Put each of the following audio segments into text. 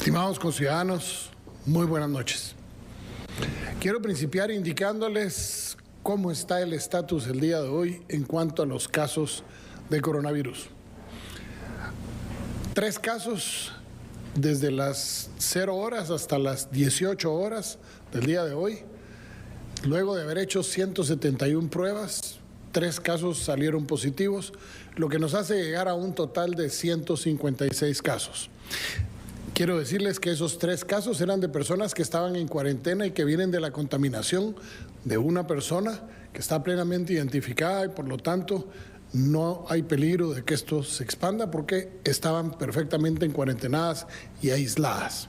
Estimados conciudadanos, muy buenas noches. Quiero principiar indicándoles cómo está el estatus el día de hoy en cuanto a los casos de coronavirus. 3 casos desde las 0 horas hasta las 18 horas del día de hoy. Luego de haber hecho 171 pruebas, 3 casos salieron positivos, lo que nos hace llegar a un total de 156 casos. Quiero decirles que esos 3 casos eran de personas que estaban en cuarentena y que vienen de la contaminación de una persona que está plenamente identificada y por lo tanto no hay peligro de que esto se expanda porque estaban perfectamente en cuarentenadas y aisladas.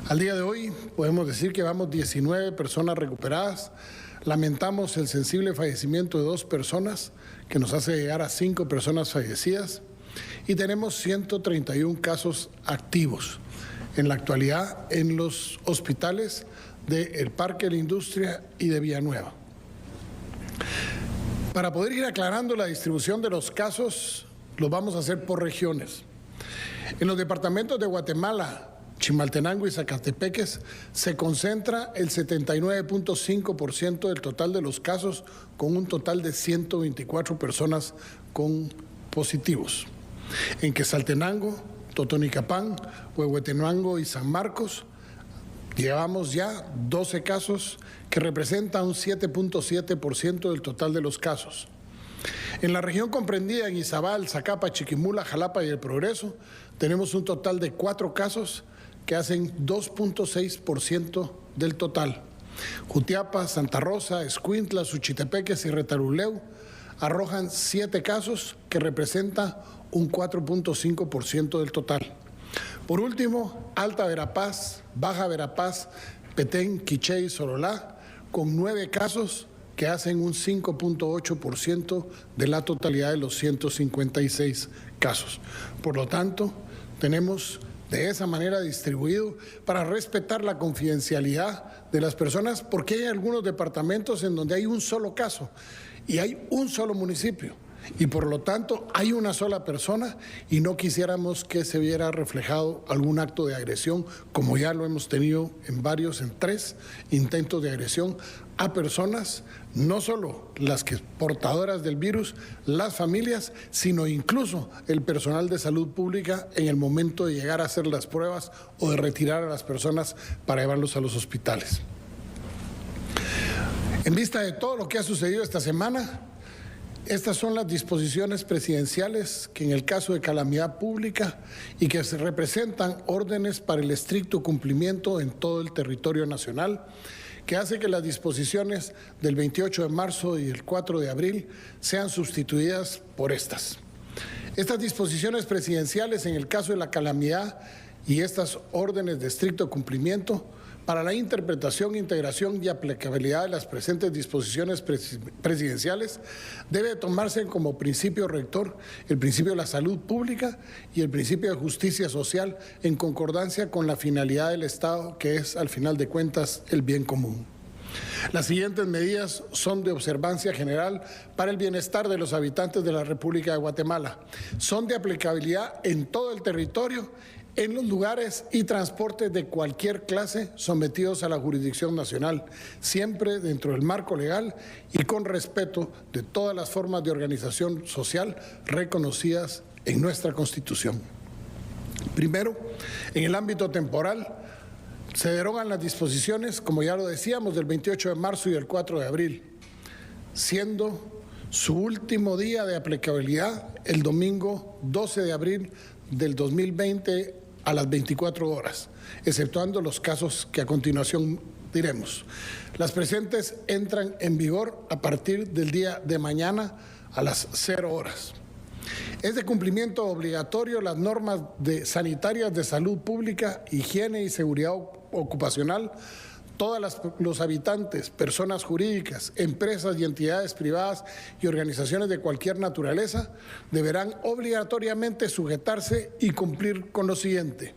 Al día de hoy podemos decir que vamos 19 personas recuperadas. Lamentamos el sensible fallecimiento de 2 personas que nos hace llegar a 5 personas fallecidas. Y tenemos 131 casos activos en la actualidad en los hospitales del Parque de la Industria y de Villanueva. Para poder ir aclarando la distribución de los casos, los vamos a hacer por regiones. En los departamentos de Guatemala, Chimaltenango y Zacatepeques se concentra el 79.5% del total de los casos, con un total de 124 personas con positivos. En Quetzaltenango, Totonicapán, Huehuetenango y San Marcos llevamos ya 12 casos que representan un 7.7% del total de los casos. En la región comprendida en Izabal, Zacapa, Chiquimula, Jalapa y El Progreso tenemos un total de 4 casos que hacen 2.6% del total. Jutiapa, Santa Rosa, Escuintla, Suchitepeques y Retaluleu arrojan 7 casos que representan un 4.5% del total. Por último, Alta Verapaz, Baja Verapaz, Petén, Quiché y Sololá, con 9 casos que hacen un 5.8% de la totalidad de los 156 casos. Por lo tanto, tenemos de esa manera distribuido para respetar la confidencialidad de las personas, porque hay algunos departamentos en donde hay un solo caso y hay un solo municipio. Y por lo tanto hay una sola persona y no quisiéramos que se viera reflejado algún acto de agresión, como ya lo hemos tenido en 3 intentos de agresión a personas, no solo las que portadoras del virus, las familias, sino incluso el personal de salud pública en el momento de llegar a hacer las pruebas o de retirar a las personas para llevarlos a los hospitales. En vista de todo lo que ha sucedido esta semana, estas son las disposiciones presidenciales que en el caso de calamidad pública y que se representan órdenes para el estricto cumplimiento en todo el territorio nacional, que hace que las disposiciones del 28 de marzo y el 4 de abril sean sustituidas por estas. Estas disposiciones presidenciales en el caso de la calamidad y estas órdenes de estricto cumplimiento para la interpretación, integración y aplicabilidad de las presentes disposiciones presidenciales debe tomarse como principio rector el principio de la salud pública y el principio de justicia social en concordancia con la finalidad del Estado, que es, al final de cuentas, el bien común. Las siguientes medidas son de observancia general para el bienestar de los habitantes de la República de Guatemala. Son de aplicabilidad en todo el territorio, en los lugares y transportes de cualquier clase sometidos a la jurisdicción nacional, siempre dentro del marco legal y con respeto de todas las formas de organización social reconocidas en nuestra Constitución. Primero, en el ámbito temporal, se derogan las disposiciones, como ya lo decíamos, del 28 de marzo y del 4 de abril, siendo su último día de aplicabilidad el domingo 12 de abril del 2020 a las 24 horas, exceptuando los casos que a continuación diremos. Las presentes entran en vigor a partir del día de mañana a las 0 horas. Es de cumplimiento obligatorio las normas sanitarias de salud pública, higiene y seguridad ocupacional. Todos los habitantes, personas jurídicas, empresas y entidades privadas y organizaciones de cualquier naturaleza deberán obligatoriamente sujetarse y cumplir con lo siguiente.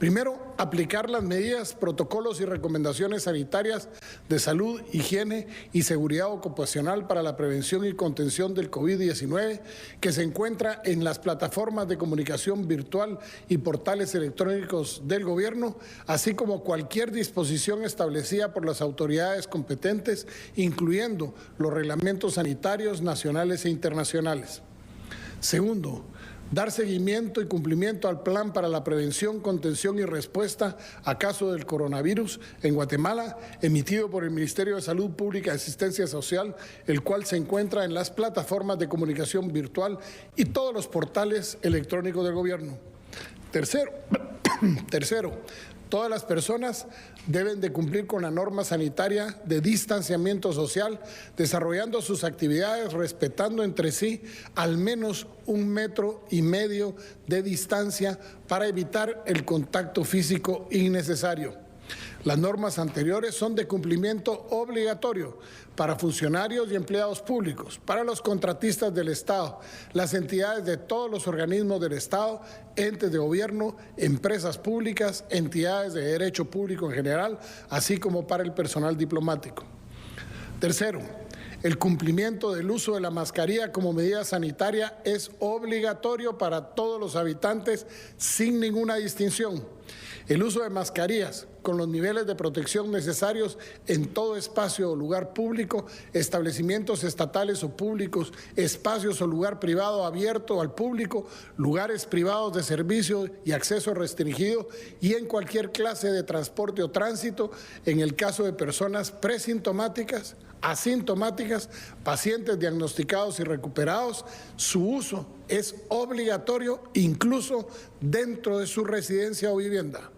Primero, aplicar las medidas, protocolos y recomendaciones sanitarias de salud, higiene y seguridad ocupacional para la prevención y contención del COVID-19 que se encuentra en las plataformas de comunicación virtual y portales electrónicos del Gobierno, así como cualquier disposición establecida por las autoridades competentes, incluyendo los reglamentos sanitarios nacionales e internacionales. Segundo, dar seguimiento y cumplimiento al plan para la prevención, contención y respuesta a caso del coronavirus en Guatemala, emitido por el Ministerio de Salud Pública y Asistencia Social, el cual se encuentra en las plataformas de comunicación virtual y todos los portales electrónicos del Gobierno. Tercero, todas las personas deben de cumplir con la norma sanitaria de distanciamiento social, desarrollando sus actividades respetando entre sí al menos 1,5 metros de distancia para evitar el contacto físico innecesario. Las normas anteriores son de cumplimiento obligatorio para funcionarios y empleados públicos, para los contratistas del Estado, las entidades de todos los organismos del Estado, entes de gobierno, empresas públicas, entidades de derecho público en general, así como para el personal diplomático. Tercero, el cumplimiento del uso de la mascarilla como medida sanitaria es obligatorio para todos los habitantes sin ninguna distinción. El uso de mascarillas con los niveles de protección necesarios en todo espacio o lugar público, establecimientos estatales o públicos, espacios o lugar privado abierto al público, lugares privados de servicio y acceso restringido y en cualquier clase de transporte o tránsito en el caso de personas presintomáticas, asintomáticas, pacientes diagnosticados y recuperados, su uso es obligatorio incluso dentro de su residencia o vivienda.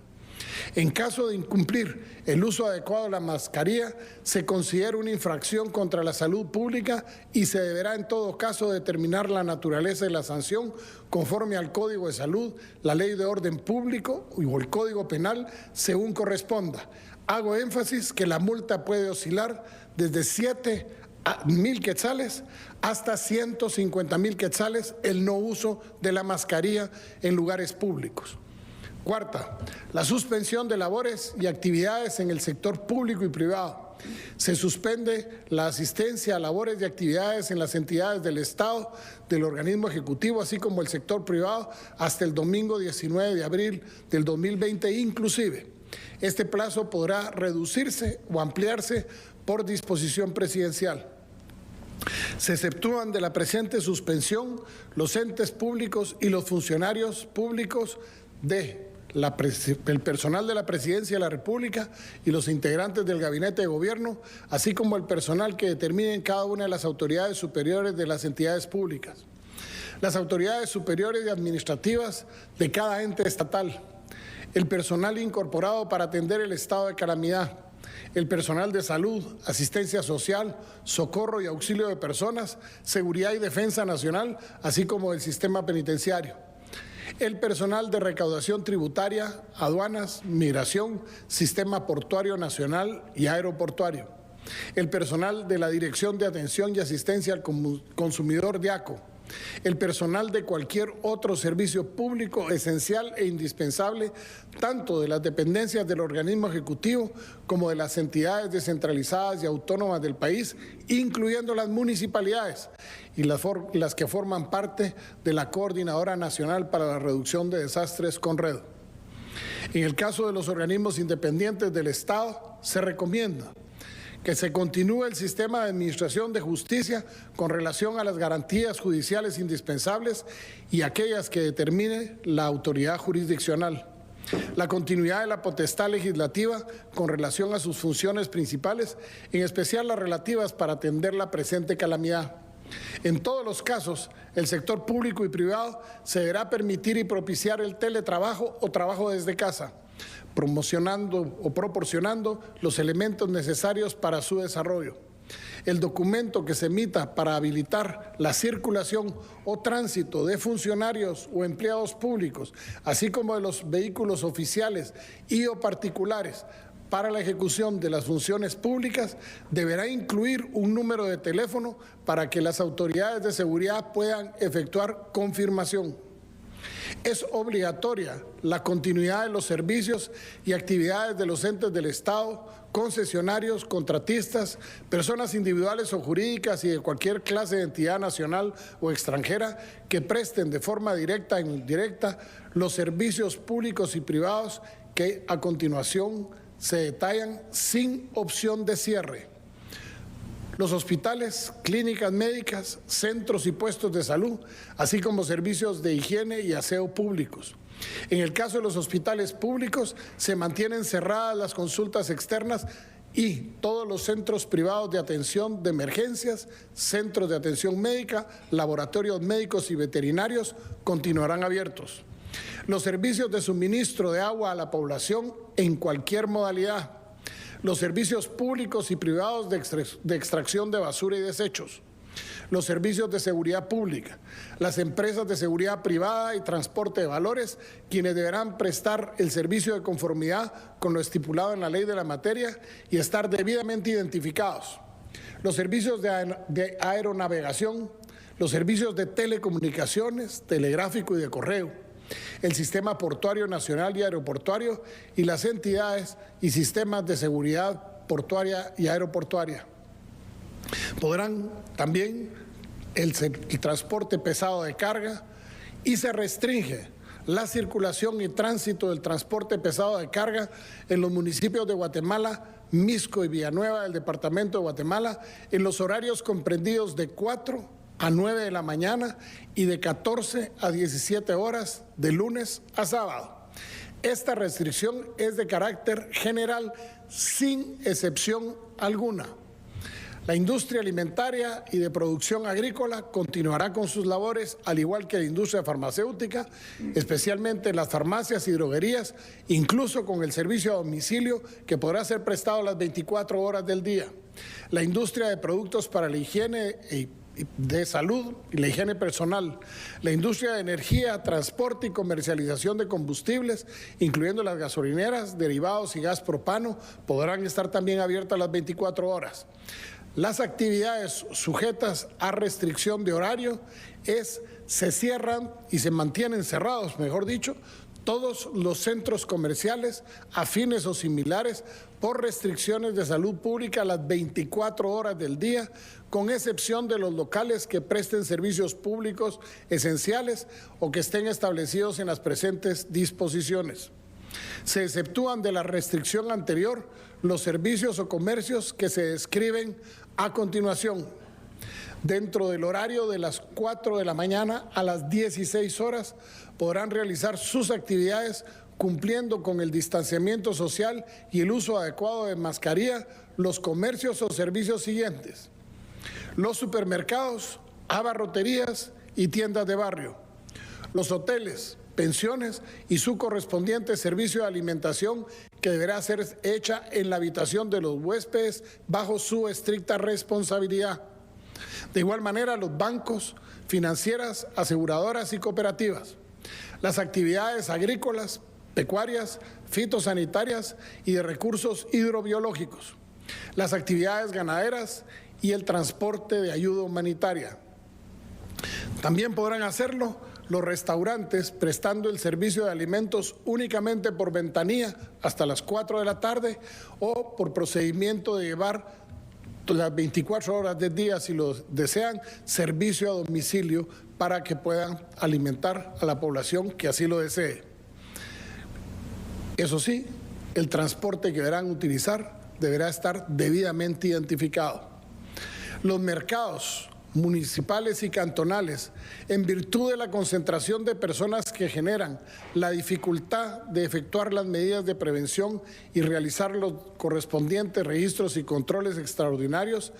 En caso de incumplir el uso adecuado de la mascarilla, se considera una infracción contra la salud pública y se deberá en todo caso determinar la naturaleza de la sanción conforme al Código de Salud, la Ley de Orden Público o el Código Penal, según corresponda. Hago énfasis que la multa puede oscilar desde 7,000 quetzales hasta 150,000 quetzales el no uso de la mascarilla en lugares públicos. Cuarta, la suspensión de labores y actividades en el sector público y privado. Se suspende la asistencia a labores y actividades en las entidades del Estado, del organismo ejecutivo, así como el sector privado, hasta el domingo 19 de abril del 2020 inclusive. Este plazo podrá reducirse o ampliarse por disposición presidencial. Se exceptúan de la presente suspensión los entes públicos y los funcionarios públicos el personal de la Presidencia de la República y los integrantes del Gabinete de Gobierno, así como el personal que determinen cada una de las autoridades superiores de las entidades públicas. Las autoridades superiores y administrativas de cada ente estatal, el personal incorporado para atender el estado de calamidad, el personal de salud, asistencia social, socorro y auxilio de personas, seguridad y defensa nacional, así como el sistema penitenciario. El personal de recaudación tributaria, aduanas, migración, sistema portuario nacional y aeroportuario. El personal de la Dirección de Atención y Asistencia al Consumidor DIACO. El personal de cualquier otro servicio público esencial e indispensable, tanto de las dependencias del organismo ejecutivo como de las entidades descentralizadas y autónomas del país, incluyendo las municipalidades y las que forman parte de la Coordinadora Nacional para la Reducción de Desastres, CONRED. En el caso de los organismos independientes del Estado, se recomienda que se continúe el sistema de administración de justicia con relación a las garantías judiciales indispensables y aquellas que determine la autoridad jurisdiccional. La continuidad de la potestad legislativa con relación a sus funciones principales, en especial las relativas para atender la presente calamidad. En todos los casos, el sector público y privado se deberá permitir y propiciar el teletrabajo o trabajo desde casa, promocionando o proporcionando los elementos necesarios para su desarrollo. El documento que se emita para habilitar la circulación o tránsito de funcionarios o empleados públicos, así como de los vehículos oficiales y o particulares para la ejecución de las funciones públicas, deberá incluir un número de teléfono para que las autoridades de seguridad puedan efectuar confirmación. Es obligatoria la continuidad de los servicios y actividades de los entes del Estado, concesionarios, contratistas, personas individuales o jurídicas y de cualquier clase de entidad nacional o extranjera que presten de forma directa e indirecta los servicios públicos y privados que a continuación se detallan sin opción de cierre. Los hospitales, clínicas médicas, centros y puestos de salud, así como servicios de higiene y aseo públicos. En el caso de los hospitales públicos, se mantienen cerradas las consultas externas y todos los centros privados de atención de emergencias, centros de atención médica, laboratorios médicos y veterinarios continuarán abiertos. Los servicios de suministro de agua a la población en cualquier modalidad. Los servicios públicos y privados de extracción de basura y desechos, los servicios de seguridad pública, las empresas de seguridad privada y transporte de valores, quienes deberán prestar el servicio de conformidad con lo estipulado en la ley de la materia y estar debidamente identificados, los servicios de aeronavegación, los servicios de telecomunicaciones, telegráfico y de correo, el sistema portuario nacional y aeroportuario y las entidades y sistemas de seguridad portuaria y aeroportuaria. Podrán también el transporte pesado de carga y se restringe la circulación y tránsito del transporte pesado de carga en los municipios de Guatemala, Mixco y Villanueva del departamento de Guatemala en los horarios comprendidos de 4 a 9 de la mañana y de 14 a 17 horas de lunes a sábado. Esta restricción es de carácter general sin excepción alguna. La industria alimentaria y de producción agrícola continuará con sus labores, al igual que la industria farmacéutica, especialmente las farmacias y droguerías, incluso con el servicio a domicilio que podrá ser prestado las 24 horas del día. La industria de productos para la higiene de salud y la higiene personal, la industria de energía, transporte y comercialización de combustibles, incluyendo las gasolineras, derivados y gas propano, podrán estar también abiertas las 24 horas. Las actividades sujetas a restricción de horario se cierran y se mantienen cerrados, mejor dicho, todos los centros comerciales afines o similares por restricciones de salud pública a las 24 horas del día, con excepción de los locales que presten servicios públicos esenciales o que estén establecidos en las presentes disposiciones. Se exceptúan de la restricción anterior los servicios o comercios que se describen a continuación. Dentro del horario de las 4 de la mañana a las 16 horas podrán realizar sus actividades cumpliendo con el distanciamiento social y el uso adecuado de mascarilla los comercios o servicios siguientes: los supermercados, abarroterías y tiendas de barrio, los hoteles, pensiones y su correspondiente servicio de alimentación que deberá ser hecha en la habitación de los huéspedes bajo su estricta responsabilidad. De igual manera, los bancos, financieras, aseguradoras y cooperativas, las actividades agrícolas, pecuarias, fitosanitarias y de recursos hidrobiológicos, las actividades ganaderas y el transporte de ayuda humanitaria. También podrán hacerlo los restaurantes prestando el servicio de alimentos únicamente por ventanilla hasta las 4 de la tarde o por procedimiento de llevar las 24 horas del día, si lo desean, servicio a domicilio para que puedan alimentar a la población que así lo desee. Eso sí, el transporte que deberán utilizar deberá estar debidamente identificado. Los mercados municipales y cantonales, en virtud de la concentración de personas que generan la dificultad de efectuar las medidas de prevención y realizar los correspondientes registros y controles extraordinarios,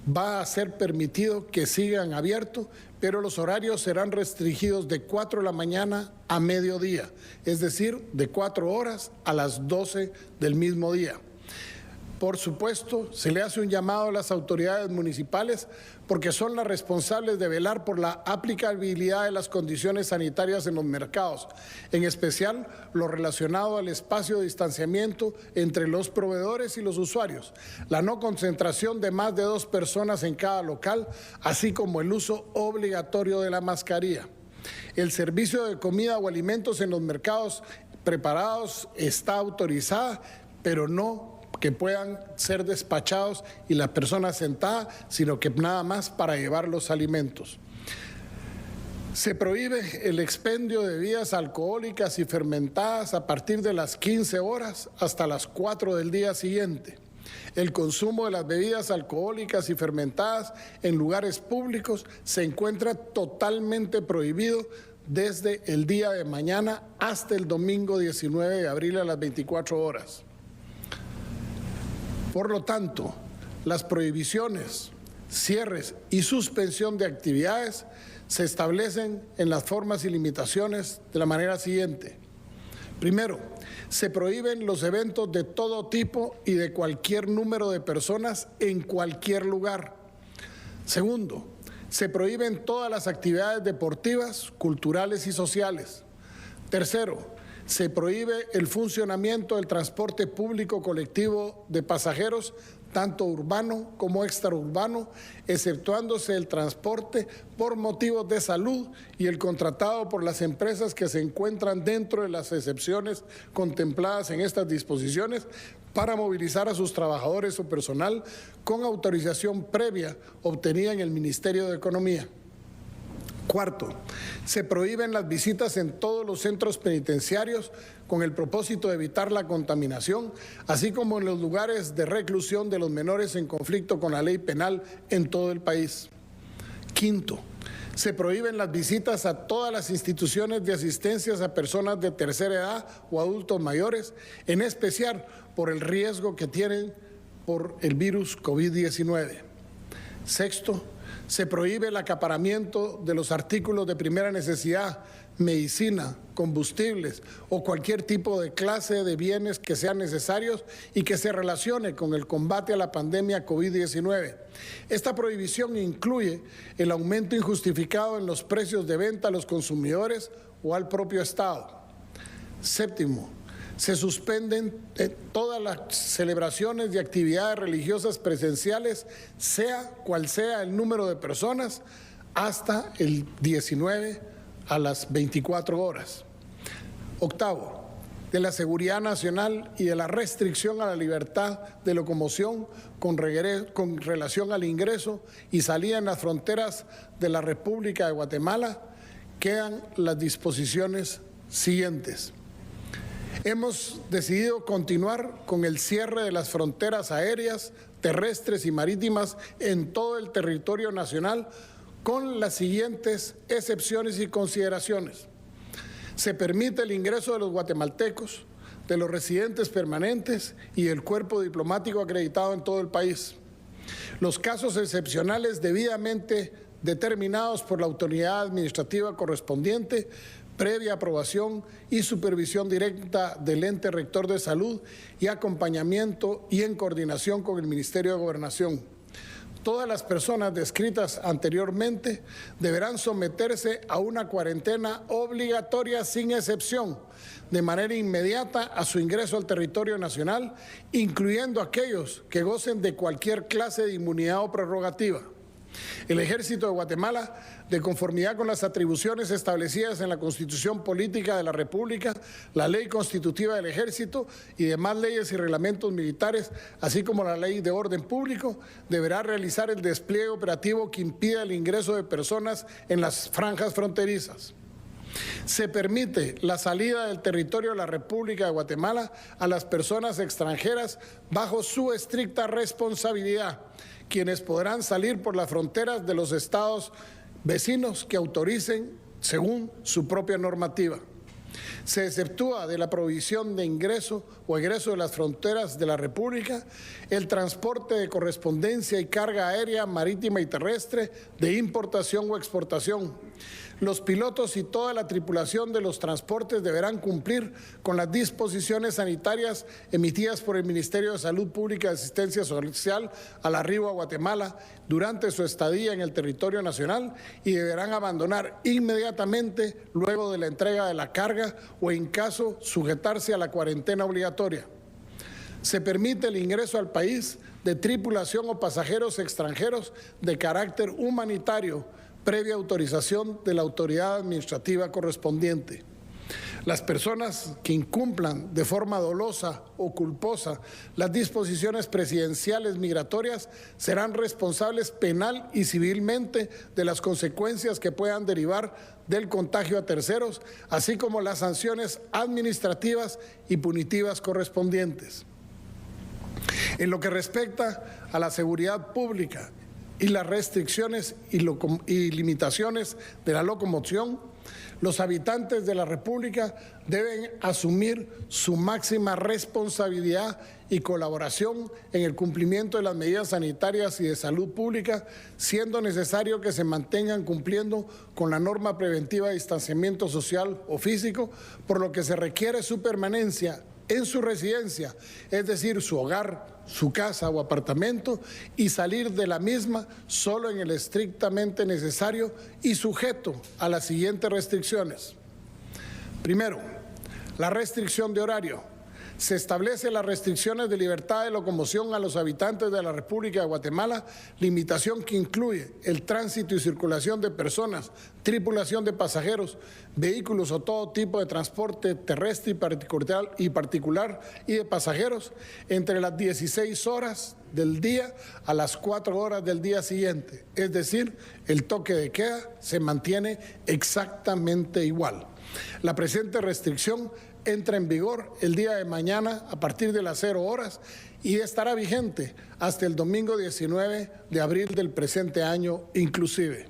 va a ser permitido que sigan abiertos, pero los horarios serán restringidos de 4 de la mañana a mediodía, es decir, de 4 horas a las 12 del mismo día. Por supuesto, se le hace un llamado a las autoridades municipales porque son las responsables de velar por la aplicabilidad de las condiciones sanitarias en los mercados, en especial lo relacionado al espacio de distanciamiento entre los proveedores y los usuarios, la no concentración de más de 2 personas en cada local, así como el uso obligatorio de la mascarilla. El servicio de comida o alimentos en los mercados preparados está autorizada, pero no que puedan ser despachados y la persona sentada, sino que nada más para llevar los alimentos. Se prohíbe el expendio de bebidas alcohólicas y fermentadas a partir de las 15 horas hasta las 4 del día siguiente. El consumo de las bebidas alcohólicas y fermentadas en lugares públicos se encuentra totalmente prohibido desde el día de mañana hasta el domingo 19 de abril a las 24 horas. Por lo tanto, las prohibiciones, cierres y suspensión de actividades se establecen en las formas y limitaciones de la manera siguiente. Primero, se prohíben los eventos de todo tipo y de cualquier número de personas en cualquier lugar. Segundo, se prohíben todas las actividades deportivas, culturales y sociales. Tercero, se prohíbe el funcionamiento del transporte público colectivo de pasajeros, tanto urbano como extraurbano, exceptuándose el transporte por motivos de salud y el contratado por las empresas que se encuentran dentro de las excepciones contempladas en estas disposiciones para movilizar a sus trabajadores o personal con autorización previa obtenida en el Ministerio de Economía. Cuarto, se prohíben las visitas en todos los centros penitenciarios con el propósito de evitar la contaminación, así como en los lugares de reclusión de los menores en conflicto con la ley penal en todo el país. Quinto, se prohíben las visitas a todas las instituciones de asistencia a personas de tercera edad o adultos mayores, en especial por el riesgo que tienen por el virus COVID-19. Sexto, se prohíbe el acaparamiento de los artículos de primera necesidad, medicina, combustibles o cualquier tipo de clase de bienes que sean necesarios y que se relacione con el combate a la pandemia COVID-19. Esta prohibición incluye el aumento injustificado en los precios de venta a los consumidores o al propio Estado. Séptimo, se suspenden todas las celebraciones y actividades religiosas presenciales, sea cual sea el número de personas, hasta el 19 a las 24 horas. Octavo, de la seguridad nacional y de la restricción a la libertad de locomoción con relación al ingreso y salida en las fronteras de la República de Guatemala, quedan las disposiciones siguientes. Hemos decidido continuar con el cierre de las fronteras aéreas, terrestres y marítimas en todo el territorio nacional con las siguientes excepciones y consideraciones. Se permite el ingreso de los guatemaltecos, de los residentes permanentes y del cuerpo diplomático acreditado en todo el país. Los casos excepcionales debidamente determinados por la autoridad administrativa correspondiente, previa aprobación y supervisión directa del ente rector de salud y acompañamiento y en coordinación con el Ministerio de Gobernación. Todas las personas descritas anteriormente deberán someterse a una cuarentena obligatoria sin excepción, de manera inmediata a su ingreso al territorio nacional, incluyendo aquellos que gocen de cualquier clase de inmunidad o prerrogativa. El Ejército de Guatemala, de conformidad con las atribuciones establecidas en la Constitución Política de la República, la Ley Constitutiva del Ejército y demás leyes y reglamentos militares, así como la Ley de Orden Público, deberá realizar el despliegue operativo que impida el ingreso de personas en las franjas fronterizas. Se permite la salida del territorio de la República de Guatemala a las personas extranjeras bajo su estricta responsabilidad, quienes podrán salir por las fronteras de los estados vecinos que autoricen según su propia normativa. Se exceptúa de la prohibición de ingreso o egreso de las fronteras de la República el transporte de correspondencia y carga aérea, marítima y terrestre, de importación o exportación. Los pilotos y toda la tripulación de los transportes deberán cumplir con las disposiciones sanitarias emitidas por el Ministerio de Salud Pública y Asistencia Social al arribo a Guatemala durante su estadía en el territorio nacional y deberán abandonar inmediatamente luego de la entrega de la carga o en caso sujetarse a la cuarentena obligatoria. Se permite el ingreso al país de tripulación o pasajeros extranjeros de carácter humanitario, previa autorización de la autoridad administrativa correspondiente. Las personas que incumplan de forma dolosa o culposa las disposiciones presidenciales migratorias serán responsables penal y civilmente de las consecuencias que puedan derivar del contagio a terceros, así como las sanciones administrativas y punitivas correspondientes. En lo que respecta a la seguridad pública y las restricciones y limitaciones de la locomoción, los habitantes de la República deben asumir su máxima responsabilidad y colaboración en el cumplimiento de las medidas sanitarias y de salud pública, siendo necesario que se mantengan cumpliendo con la norma preventiva de distanciamiento social o físico, por lo que se requiere su permanencia en su residencia, es decir, su hogar, su casa o apartamento, y salir de la misma solo en el estrictamente necesario y sujeto a las siguientes restricciones. Primero, la restricción de horario. Se establecen las restricciones de libertad de locomoción a los habitantes de la República de Guatemala, limitación que incluye el tránsito y circulación de personas, tripulación de pasajeros, vehículos o todo tipo de transporte terrestre y particular y de pasajeros entre las 16 horas del día a las 4 horas del día siguiente. Es decir, el toque de queda se mantiene exactamente igual. La presente restricción entra en vigor el día de mañana a partir de las 0 horas y estará vigente hasta el domingo 19 de abril del presente año inclusive.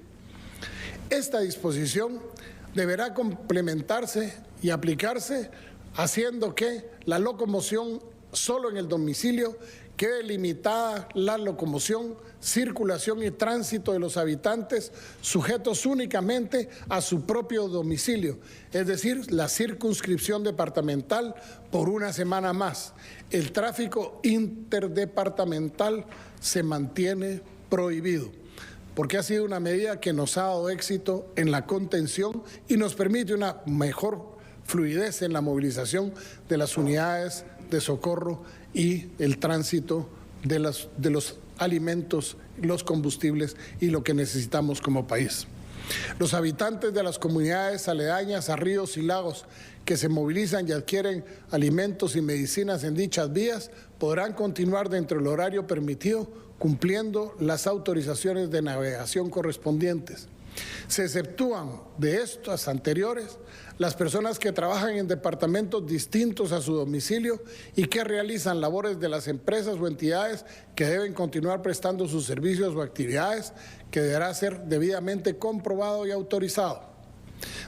Esta disposición deberá complementarse y aplicarse haciendo que la locomoción solo en el domicilio quede limitada la locomoción, circulación y tránsito de los habitantes sujetos únicamente a su propio domicilio, es decir, la circunscripción departamental por una semana más. El tráfico interdepartamental se mantiene prohibido, porque ha sido una medida que nos ha dado éxito en la contención y nos permite una mejor fluidez en la movilización de las unidades de socorro y el tránsito de los alimentos, los combustibles y lo que necesitamos como país. Los habitantes de las comunidades aledañas a ríos y lagos que se movilizan y adquieren alimentos y medicinas en dichas vías podrán continuar dentro del horario permitido, cumpliendo las autorizaciones de navegación correspondientes. Se exceptúan de estas anteriores las personas que trabajan en departamentos distintos a su domicilio y que realizan labores de las empresas o entidades que deben continuar prestando sus servicios o actividades, que deberá ser debidamente comprobado y autorizado.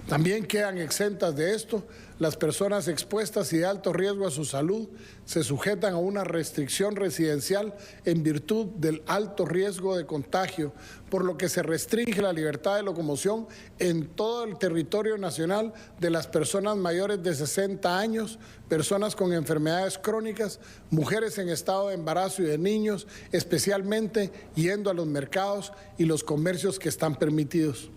También quedan exentas de esto las personas expuestas y de alto riesgo a su salud, se sujetan a una restricción residencial en virtud del alto riesgo de contagio, por lo que se restringe la libertad de locomoción en todo el territorio nacional de las personas mayores de 60 años, personas con enfermedades crónicas, mujeres en estado de embarazo y de niños, especialmente yendo a los mercados y los comercios que están permitidos.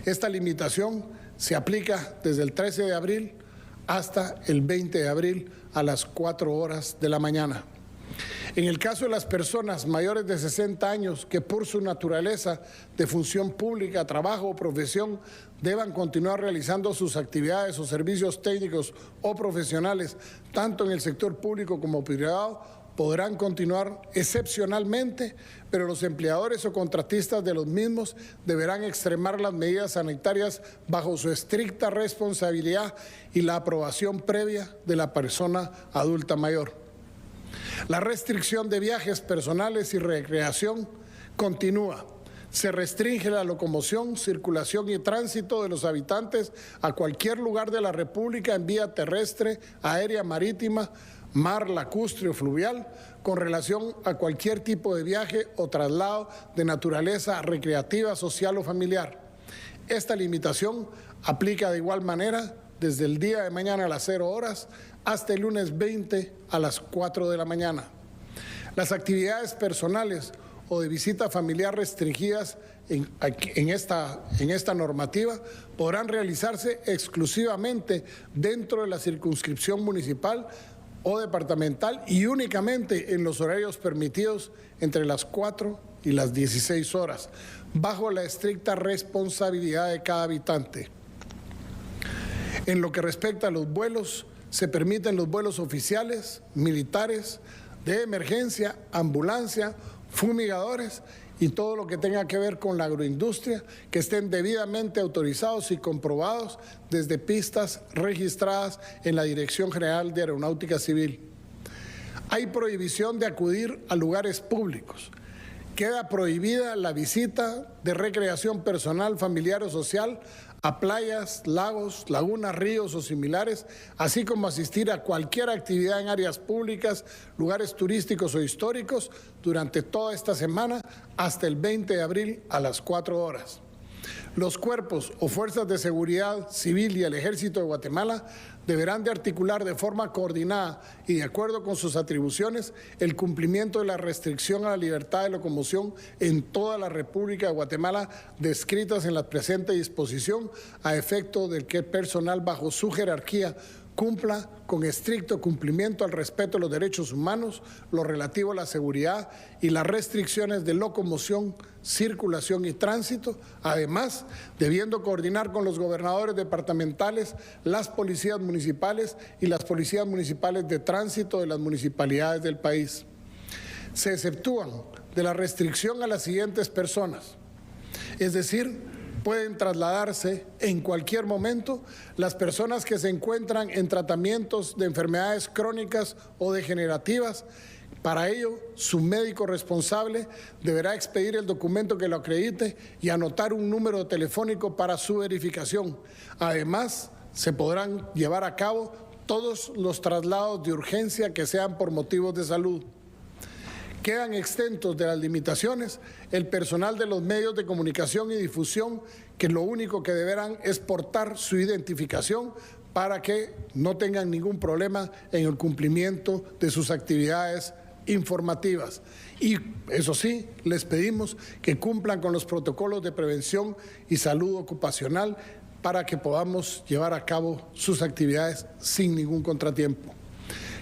Esta limitación se aplica desde el 13 de abril hasta el 20 de abril a las 4 horas de la mañana. En el caso de las personas mayores de 60 años que por su naturaleza de función pública, trabajo o profesión deban continuar realizando sus actividades o servicios técnicos o profesionales, tanto en el sector público como privado, podrán continuar excepcionalmente, pero los empleadores o contratistas de los mismos deberán extremar las medidas sanitarias bajo su estricta responsabilidad y la aprobación previa de la persona adulta mayor. La restricción de viajes personales y recreación continúa. Se restringe la locomoción, circulación y tránsito de los habitantes a cualquier lugar de la República en vía terrestre, aérea, marítima, mar, lacustre o fluvial, con relación a cualquier tipo de viaje o traslado de naturaleza recreativa, social o familiar. Esta limitación aplica de igual manera desde el día de mañana a las 0 horas hasta el lunes 20 a las 4 de la mañana. Las actividades personales o de visita familiar restringidas en esta normativa podrán realizarse exclusivamente dentro de la circunscripción municipal o departamental y únicamente en los horarios permitidos entre las 4 y las 16 horas, bajo la estricta responsabilidad de cada habitante. En lo que respecta a los vuelos, se permiten los vuelos oficiales, militares, de emergencia, ambulancia, fumigadores y todo lo que tenga que ver con la agroindustria, que estén debidamente autorizados y comprobados desde pistas registradas en la Dirección General de Aeronáutica Civil. Hay prohibición de acudir a lugares públicos. Queda prohibida la visita de recreación personal, familiar o social a playas, lagos, lagunas, ríos o similares, así como asistir a cualquier actividad en áreas públicas, lugares turísticos o históricos durante toda esta semana hasta el 20 de abril a las 4 horas. Los cuerpos o fuerzas de seguridad civil y el Ejército de Guatemala deberán de articular de forma coordinada y de acuerdo con sus atribuciones el cumplimiento de la restricción a la libertad de locomoción en toda la República de Guatemala descritas en la presente disposición a efecto del que el personal bajo su jerarquía cumpla con estricto cumplimiento al respeto de los derechos humanos, lo relativo a la seguridad y las restricciones de locomoción, circulación y tránsito, además debiendo coordinar con los gobernadores departamentales, las policías municipales y las policías municipales de tránsito de las municipalidades del país. Se exceptúan de la restricción a las siguientes personas, es decir, pueden trasladarse en cualquier momento las personas que se encuentran en tratamientos de enfermedades crónicas o degenerativas. Para ello, su médico responsable deberá expedir el documento que lo acredite y anotar un número telefónico para su verificación. Además, se podrán llevar a cabo todos los traslados de urgencia que sean por motivos de salud. Quedan exentos de las limitaciones el personal de los medios de comunicación y difusión, que lo único que deberán es portar su identificación para que no tengan ningún problema en el cumplimiento de sus actividades informativas. Y eso sí, les pedimos que cumplan con los protocolos de prevención y salud ocupacional para que podamos llevar a cabo sus actividades sin ningún contratiempo.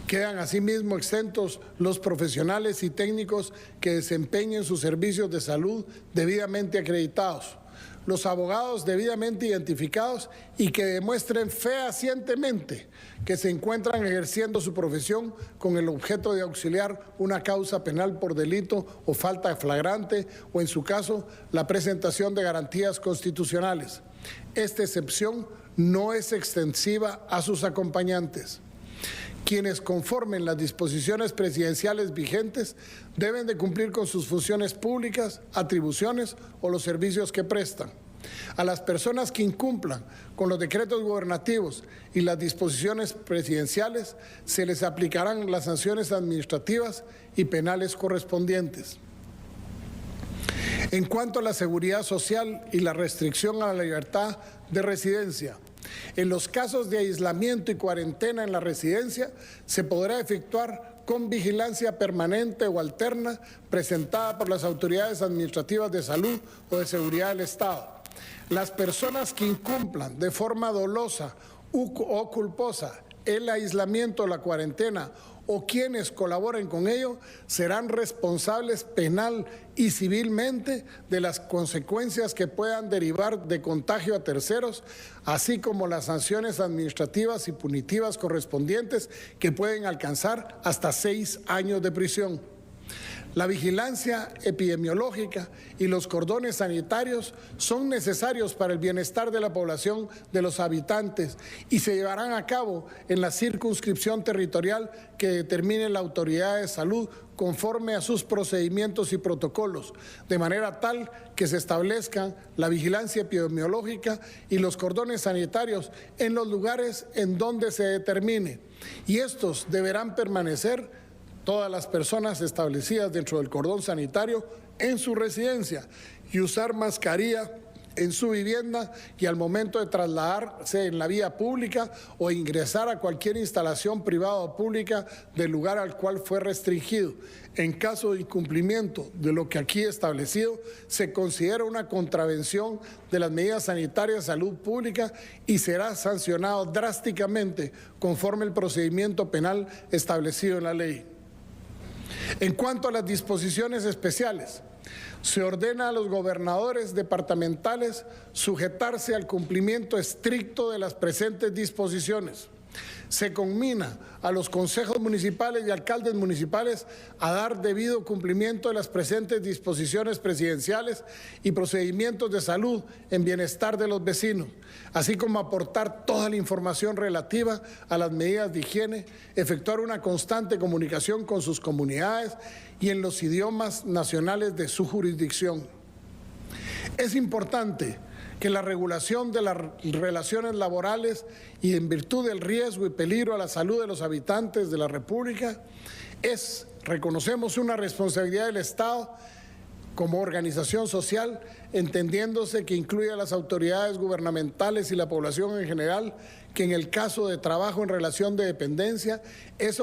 Quedan asimismo exentos los profesionales y técnicos que desempeñen sus servicios de salud debidamente acreditados, los abogados debidamente identificados y que demuestren fehacientemente que se encuentran ejerciendo su profesión con el objeto de auxiliar una causa penal por delito o falta flagrante o, en su caso, la presentación de garantías constitucionales. Esta excepción no es extensiva a sus acompañantes. Quienes conformen las disposiciones presidenciales vigentes deben de cumplir con sus funciones públicas, atribuciones o los servicios que prestan. A las personas que incumplan con los decretos gubernativos y las disposiciones presidenciales se les aplicarán las sanciones administrativas y penales correspondientes. En cuanto a la seguridad social y la restricción a la libertad de residencia, en los casos de aislamiento y cuarentena en la residencia, se podrá efectuar con vigilancia permanente o alterna presentada por las autoridades administrativas de salud o de seguridad del Estado. Las personas que incumplan de forma dolosa o culposa el aislamiento o la cuarentena o quienes colaboren con ello serán responsables penal y civilmente de las consecuencias que puedan derivar de contagio a terceros, así como las sanciones administrativas y punitivas correspondientes que pueden alcanzar hasta 6 años de prisión. La vigilancia epidemiológica y los cordones sanitarios son necesarios para el bienestar de la población, de los habitantes, y se llevarán a cabo en la circunscripción territorial que determine la autoridad de salud conforme a sus procedimientos y protocolos, de manera tal que se establezcan la vigilancia epidemiológica y los cordones sanitarios en los lugares en donde se determine, y estos deberán permanecer todas las personas establecidas dentro del cordón sanitario en su residencia y usar mascarilla en su vivienda y al momento de trasladarse en la vía pública o ingresar a cualquier instalación privada o pública del lugar al cual fue restringido. En caso de incumplimiento de lo que aquí establecido, se considera una contravención de las medidas sanitarias de salud pública y será sancionado drásticamente conforme el procedimiento penal establecido en la ley. En cuanto a las disposiciones especiales, se ordena a los gobernadores departamentales sujetarse al cumplimiento estricto de las presentes disposiciones. Se conmina a los consejos municipales y alcaldes municipales a dar debido cumplimiento de las presentes disposiciones presidenciales y procedimientos de salud en bienestar de los vecinos, así como aportar toda la información relativa a las medidas de higiene, efectuar una constante comunicación con sus comunidades y en los idiomas nacionales de su jurisdicción. Es importante que la regulación de las relaciones laborales y en virtud del riesgo y peligro a la salud de los habitantes de la República reconocemos una responsabilidad del Estado como organización social, entendiéndose que incluye a las autoridades gubernamentales y la población en general, que en el caso de trabajo en relación de dependencia es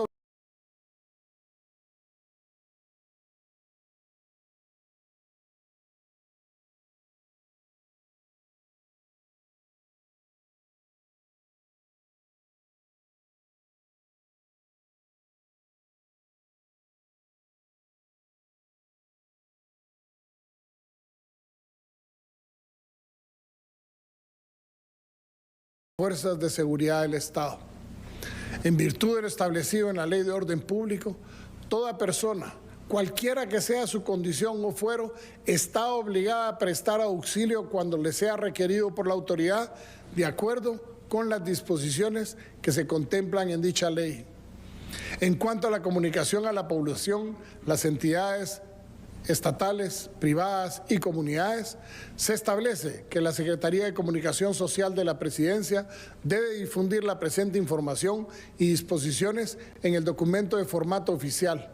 fuerzas de seguridad del Estado. En virtud de lo establecido en la Ley de Orden Público, toda persona, cualquiera que sea su condición o fuero, está obligada a prestar auxilio cuando le sea requerido por la autoridad, de acuerdo con las disposiciones que se contemplan en dicha ley. En cuanto a la comunicación a la población, las entidades estatales, privadas y comunidades, se establece que la Secretaría de Comunicación Social de la Presidencia debe difundir la presente información y disposiciones en el documento de formato oficial.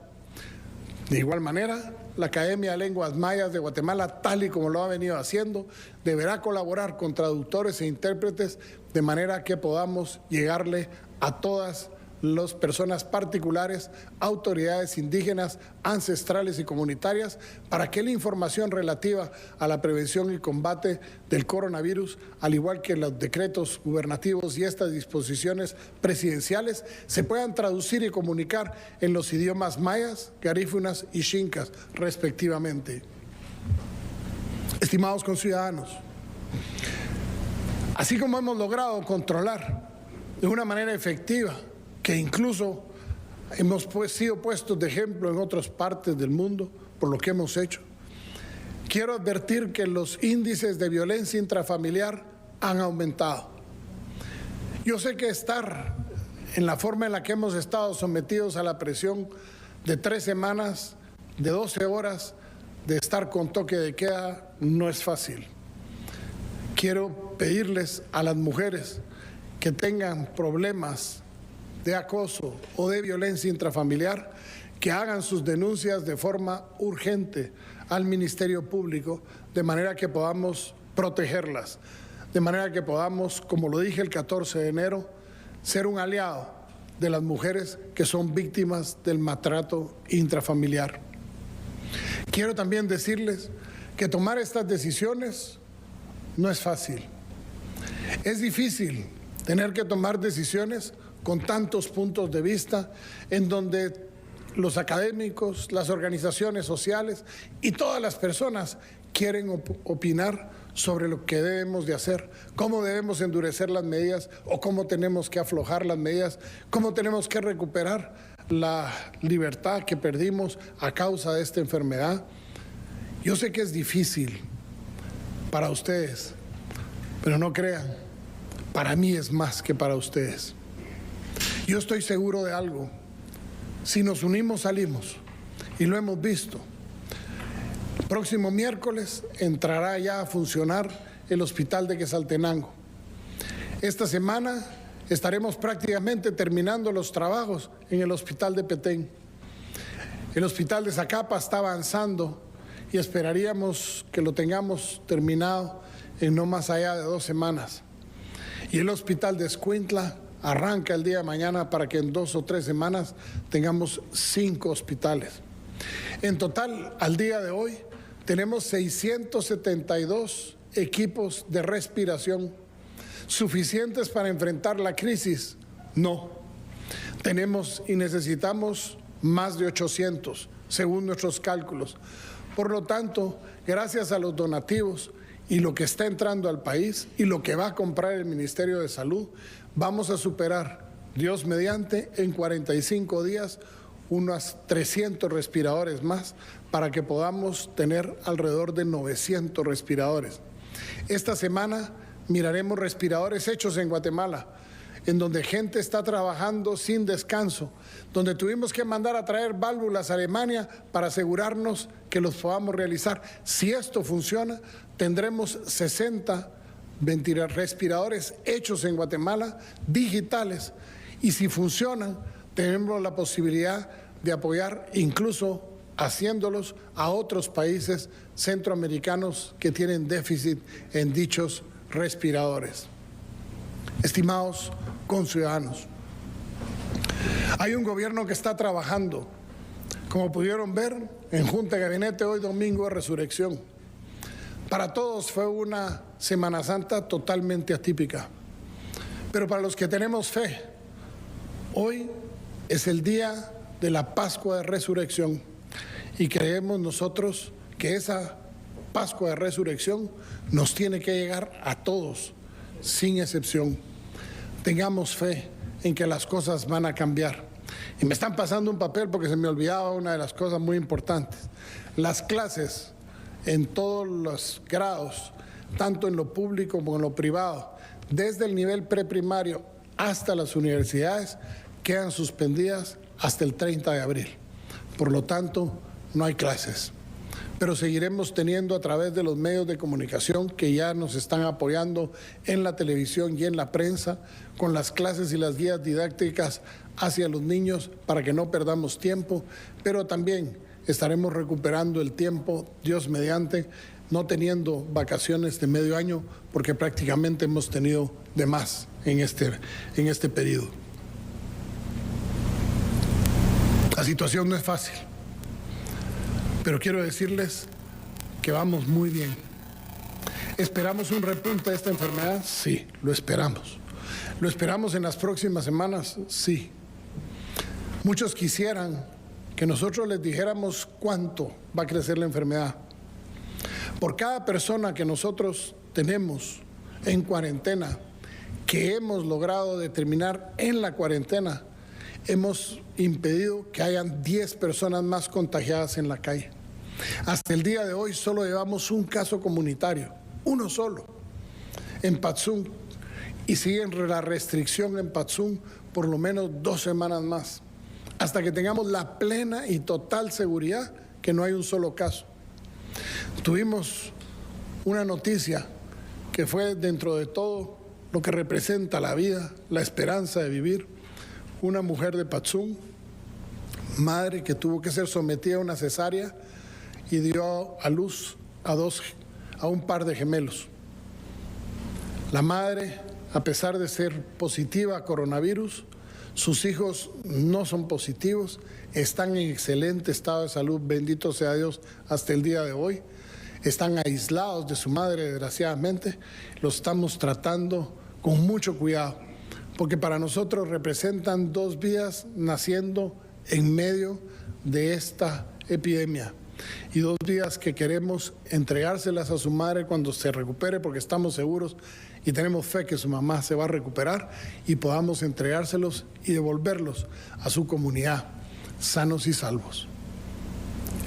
De igual manera, la Academia de Lenguas Mayas de Guatemala, tal y como lo ha venido haciendo, deberá colaborar con traductores e intérpretes de manera que podamos llegarle a todas las personas particulares, autoridades indígenas, ancestrales y comunitarias, para que la información relativa a la prevención y combate del coronavirus, al igual que los decretos gubernativos y estas disposiciones presidenciales, se puedan traducir y comunicar en los idiomas mayas, garífunas y xincas, respectivamente. Estimados conciudadanos, así como hemos logrado controlar de una manera efectiva, que incluso hemos sido puestos de ejemplo en otras partes del mundo por lo que hemos hecho, quiero advertir que los índices de violencia intrafamiliar han aumentado. Yo sé que estar en la forma en la que hemos estado sometidos a la presión de 3 semanas, de 12 horas, de estar con toque de queda, no es fácil. Quiero pedirles a las mujeres que tengan problemas de acoso o de violencia intrafamiliar, que hagan sus denuncias de forma urgente al Ministerio Público, de manera que podamos protegerlas, de manera que podamos, como lo dije el 14 de enero, ser un aliado de las mujeres que son víctimas del maltrato intrafamiliar. Quiero también decirles que tomar estas decisiones no es fácil. Es difícil tener que tomar decisiones con tantos puntos de vista, en donde los académicos, las organizaciones sociales y todas las personas quieren opinar sobre lo que debemos de hacer, cómo debemos endurecer las medidas o cómo tenemos que aflojar las medidas, cómo tenemos que recuperar la libertad que perdimos a causa de esta enfermedad. Yo sé que es difícil para ustedes, pero no crean, para mí es más que para ustedes. Yo estoy seguro de algo, si nos unimos salimos, y lo hemos visto. El próximo miércoles entrará ya a funcionar el hospital de Quetzaltenango. Esta semana estaremos prácticamente terminando los trabajos en el hospital de Petén. El hospital de Zacapa está avanzando y esperaríamos que lo tengamos terminado en no más allá de 2 semanas. Y el hospital de Escuintla arranca el día de mañana para que en 2 o 3 semanas tengamos 5 hospitales. En total, al día de hoy, tenemos 672 equipos de respiración. ¿Suficientes para enfrentar la crisis? No. Tenemos y necesitamos más de 800, según nuestros cálculos. Por lo tanto, gracias a los donativos y lo que está entrando al país y lo que va a comprar el Ministerio de Salud, vamos a superar, Dios mediante, en 45 días unos 300 respiradores más para que podamos tener alrededor de 900 respiradores. Esta semana miraremos respiradores hechos en Guatemala, en donde gente está trabajando sin descanso, donde tuvimos que mandar a traer válvulas a Alemania para asegurarnos que los podamos realizar. Si esto funciona, tendremos 60 respiradores hechos en Guatemala, digitales, y si funcionan, tenemos la posibilidad de apoyar, incluso haciéndolos a otros países centroamericanos que tienen déficit en dichos respiradores. Estimados conciudadanos, hay un gobierno que está trabajando. Como pudieron ver, en Junta de Gabinete hoy domingo de Resurrección. Para todos fue una Semana Santa totalmente atípica. Pero para los que tenemos fe, hoy es el día de la Pascua de Resurrección. Y creemos nosotros que esa Pascua de Resurrección nos tiene que llegar a todos, sin excepción. Tengamos fe en que las cosas van a cambiar. Y me están pasando un papel porque se me olvidaba una de las cosas muy importantes. Las clases en todos los grados, tanto en lo público como en lo privado, desde el nivel preprimario hasta las universidades, quedan suspendidas hasta el 30 de abril. Por lo tanto, no hay clases. Pero seguiremos teniendo a través de los medios de comunicación que ya nos están apoyando en la televisión y en la prensa con las clases y las guías didácticas hacia los niños para que no perdamos tiempo, pero también estaremos recuperando el tiempo, Dios mediante, no teniendo vacaciones de medio año porque prácticamente hemos tenido de más en este periodo. La situación no es fácil. Pero quiero decirles que vamos muy bien. ¿Esperamos un repunte de esta enfermedad? Sí, lo esperamos. ¿Lo esperamos en las próximas semanas? Sí. Muchos quisieran que nosotros les dijéramos cuánto va a crecer la enfermedad. Por cada persona que nosotros tenemos en cuarentena, que hemos logrado determinar en la cuarentena, hemos impedido que hayan 10 personas más contagiadas en la calle. Hasta el día de hoy solo llevamos un caso comunitario, uno solo, en Patzum, y sigue la restricción en Patzum por lo menos 2 semanas más, hasta que tengamos la plena y total seguridad que no hay un solo caso. Tuvimos una noticia que fue dentro de todo lo que representa la vida, la esperanza de vivir. Una mujer de Patzum, madre que tuvo que ser sometida a una cesárea y dio a luz a un par de gemelos. La madre, a pesar de ser positiva a coronavirus, sus hijos no son positivos, están en excelente estado de salud, bendito sea Dios, hasta el día de hoy. Están aislados de su madre, desgraciadamente. Los estamos tratando con mucho cuidado, porque para nosotros representan 2 vidas naciendo en medio de esta epidemia y 2 vidas que queremos entregárselas a su madre cuando se recupere, porque estamos seguros y tenemos fe que su mamá se va a recuperar y podamos entregárselos y devolverlos a su comunidad sanos y salvos.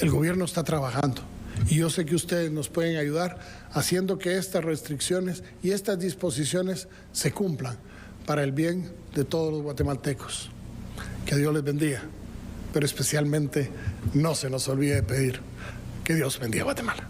El gobierno está trabajando y yo sé que ustedes nos pueden ayudar haciendo que estas restricciones y estas disposiciones se cumplan para el bien de todos los guatemaltecos. Que Dios les bendiga, pero especialmente no se nos olvide de pedir que Dios bendiga a Guatemala.